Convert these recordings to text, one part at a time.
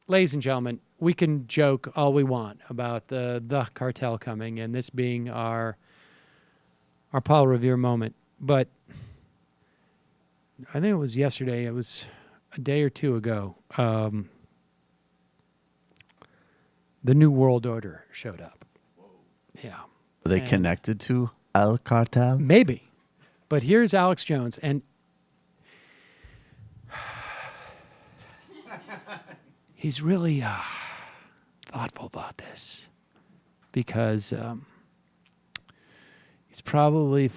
ladies and gentlemen, we can joke all we want about the cartel coming and this being our Paul Revere moment, but I think it was yesterday. It was a day or two ago. The New World Order showed up. Yeah. Are they connected to El Cartel? Maybe. But here's Alex Jones, and he's really thoughtful about this because he's probably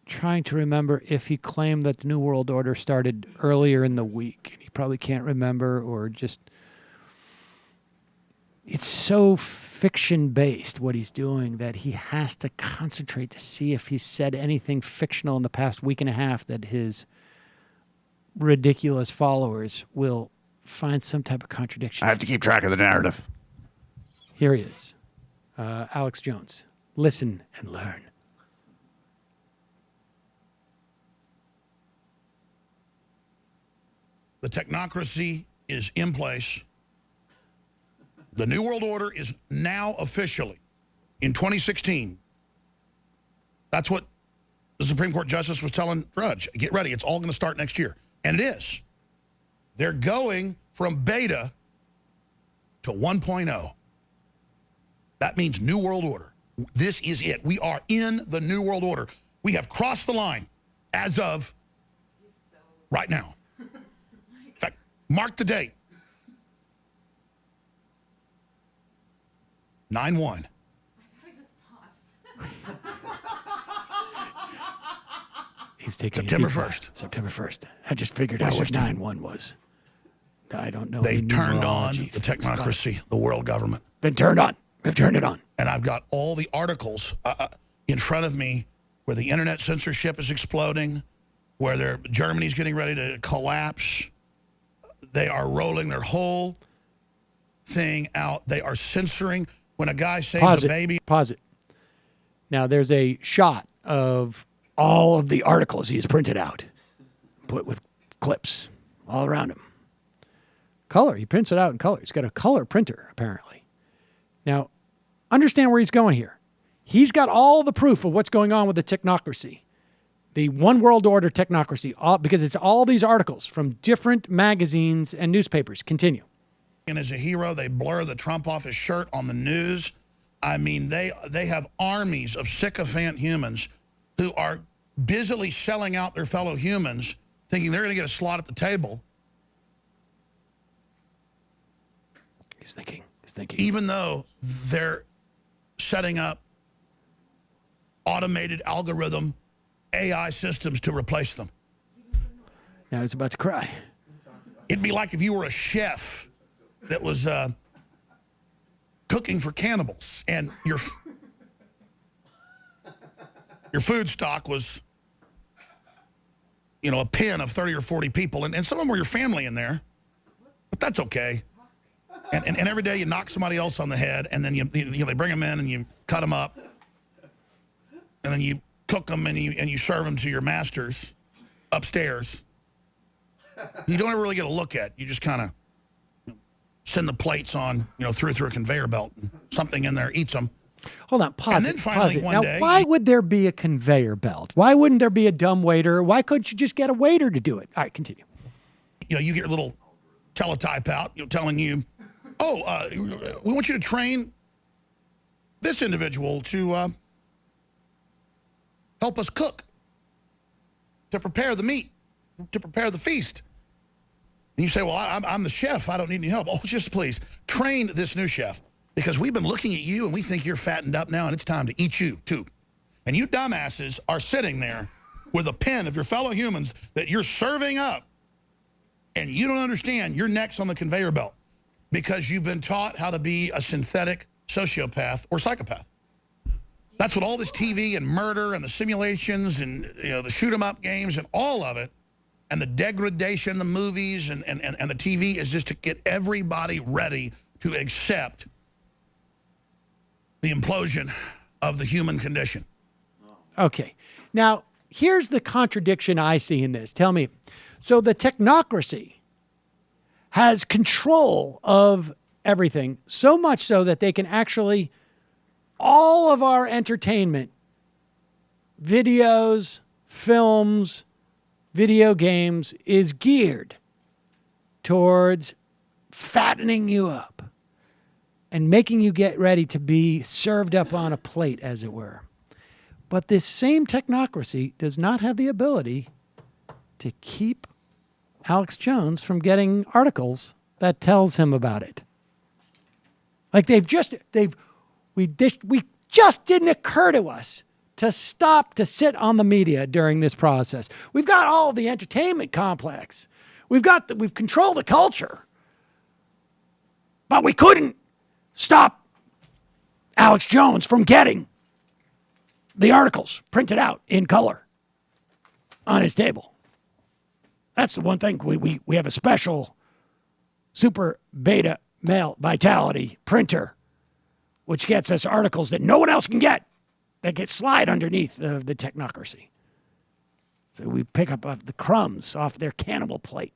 trying to remember if he claimed that the New World Order started earlier in the week. He probably can't remember, or just it's so fiction-based what he's doing that he has to concentrate to see if he's said anything fictional in the past week and a half that his ridiculous followers will find some type of contradiction. I have to keep track of the narrative. Here he is. Alex Jones. Listen and learn. The technocracy is in place. The New World Order is now officially, in 2016, that's what the Supreme Court Justice was telling Drudge. Get ready, it's all going to start next year. And it is. They're going from beta to 1.0. That means New World Order. This is it. We are in the New World Order. We have crossed the line as of right now. In fact, mark the date. 9/1. He's taking September 1st. September 1st. I just figured out what 9/1 was. I don't know. They've turned on the technocracy, the world government. Been turned on. We've turned it on. And I've got all the articles in front of me where the internet censorship is exploding, where Germany's getting ready to collapse. They are rolling their whole thing out. They are censoring. When a guy saves a baby. Pause it. Now, there's a shot of all of the articles he has printed out, put with clips all around him. Color. He prints it out in color. He's got a color printer, apparently. Now, understand where he's going here. He's got all the proof of what's going on with the technocracy, the One World Order technocracy, because it's all these articles from different magazines and newspapers. Continue. And as a hero, they blur the Trump off his shirt on the news. I mean, they have armies of sycophant humans who are busily selling out their fellow humans, thinking they're going to get a slot at the table. He's thinking. Even though they're setting up automated algorithm AI systems to replace them. Now he's about to cry. It'd be like if you were a chef that was cooking for cannibals and your food stock was, a pen of 30 or 40 people, and some of them were your family in there, but that's okay. And every day you knock somebody else on the head, and then they bring them in and you cut them up, and then you cook them and you serve them to your masters upstairs. You don't ever really get a look at. You just kind of send the plates on, through a conveyor belt, and something in there eats them. Hold on, pause and then finally it. one Now, day, why would there be a conveyor belt? Why wouldn't there be a dumb waiter? Why couldn't you just get a waiter to do it? All right, continue. You get your little teletype out, telling you, we want you to train this individual to help us cook, to prepare the meat, to prepare the feast. And you say, well, I'm the chef. I don't need any help. Oh, just please train this new chef, because we've been looking at you and we think you're fattened up now and it's time to eat you too. And you dumbasses are sitting there with a pen of your fellow humans that you're serving up, and you don't understand you're next on the conveyor belt because you've been taught how to be a synthetic sociopath or psychopath. That's what all this TV and murder and the simulations and the shoot 'em up games and all of it, and the degradation, the movies and the TV is just to get everybody ready to accept the implosion of the human condition. Okay. Now, here's the contradiction I see in this. Tell me. So the technocracy has control of everything, so much so that they can actually, all of our entertainment, videos, films, video games, is geared towards fattening you up and making you get ready to be served up on a plate, as it were. But this same technocracy does not have the ability to keep Alex Jones from getting articles that tells him about it. Like we just didn't occur to us to stop to sit on the media during this process. We've got all the entertainment complex. We've controlled the culture. But we couldn't stop Alex Jones from getting the articles printed out in color on his table. That's the one thing. We have a special super beta male vitality printer, which gets us articles that no one else can get, that get slide underneath the technocracy. So we pick up the crumbs off their cannibal plate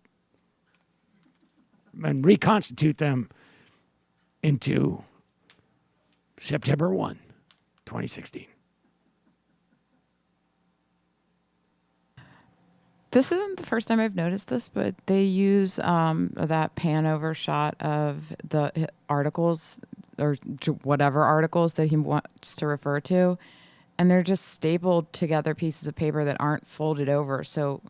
and reconstitute them into September 1, 2016. This isn't the first time I've noticed this, but they use that pan over shot of the articles or whatever articles that he wants to refer to, and they're just stapled together pieces of paper that aren't folded over. So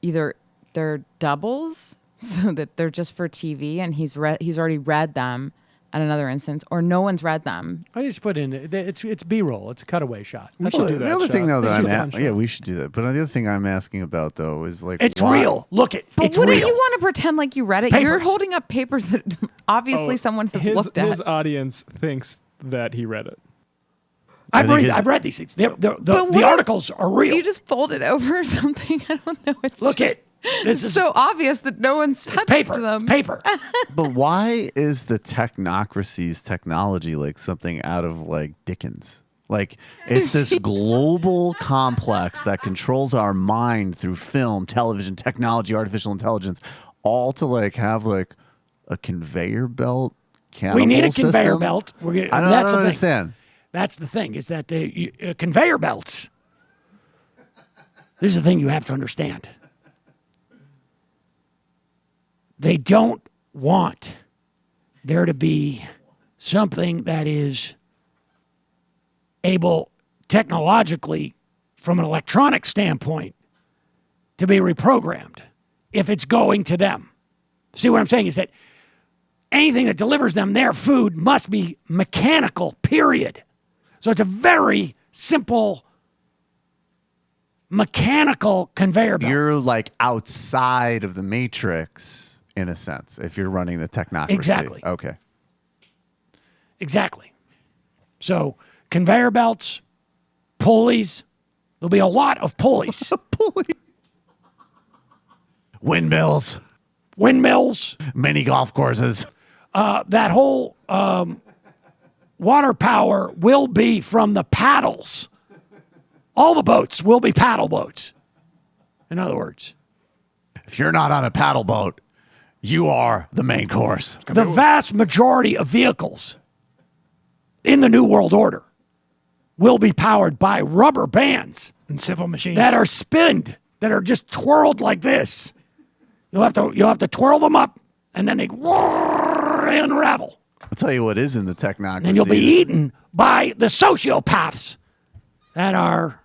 either they're doubles, so that they're just for TV, and he's already read them at another instance, or no one's read them. I just put in it's B-roll. It's a cutaway shot. We should do that The other thing, though, shot. that we should do that. But the other thing I'm asking about, though, is like It's why- real. Look it. But It's what real. do you want to pretend like you read it? Papers. You're holding up papers that obviously someone has looked at. His audience thinks that he read it. I've read these things. The articles are real. You just fold it over or something. I don't know. It's Look just it. This is so obvious that no one's touched paper. them. It's paper. But why is the technocracy's technology like something out of like Dickens? Like it's this global complex that controls our mind through film, television, technology, artificial intelligence, all to like have like a conveyor belt. We need a system? conveyor belt. I don't That's the thing. understand. That's the thing, is that the conveyor belts. This is the thing you have to understand. They don't want there to be something that is able technologically, from an electronic standpoint, to be reprogrammed if it's going to them. See what I'm saying is that anything that delivers them their food must be mechanical, period. So it's a very simple mechanical conveyor belt. You're like outside of the matrix in a sense if you're running the technocracy. Exactly. Okay. Exactly. So conveyor belts, pulleys. There'll be a lot of pulleys. Windmills, Windmills. mini golf courses. That whole water power will be from the paddles. All the boats will be paddle boats. In other words, If you're not on a paddle boat, you are the main course. the vast majority of vehicles in the New World Order will be powered by rubber bands And simple machines. that are spinned, that are just twirled like this. You'll have to twirl them up, and then they unravel. I'll tell you what is in the technocracy. And you'll be eaten by the sociopaths that are.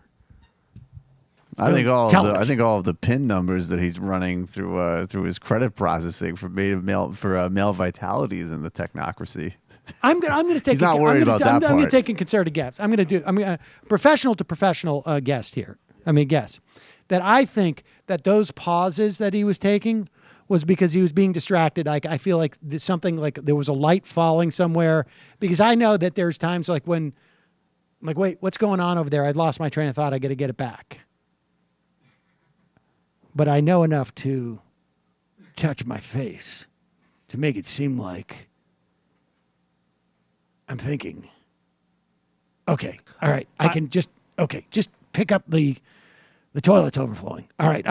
I think all television. of the PIN numbers that he's running through his credit processing for male vitality is in the technocracy. I'm gonna take. He's not worried about that I'm gonna part. take a concerted guess. I'm gonna professional to professional guest here. Guess that I think that those pauses that he was taking was because he was being distracted. Like I feel like something like there was a light falling somewhere, because I know that there's times like when, like, wait, what's going on over there? I lost my train of thought. I got to get it back. But I know enough to touch my face to make it seem like I'm thinking, okay, all right, I can just pick up the toilet's overflowing. All right,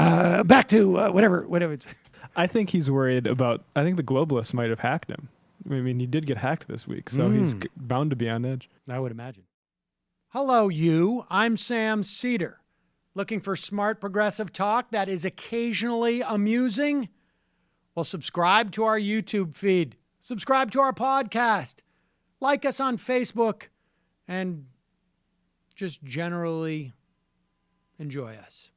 back to whatever it's. I think he's worried about. I think the globalists might have hacked him. I mean, he did get hacked this week, so he's bound to be on edge. I would imagine. Hello, you. I'm Sam Seder. Looking for smart progressive talk that is occasionally amusing? Well, subscribe to our YouTube feed. Subscribe to our podcast. Like us on Facebook. And just generally enjoy us.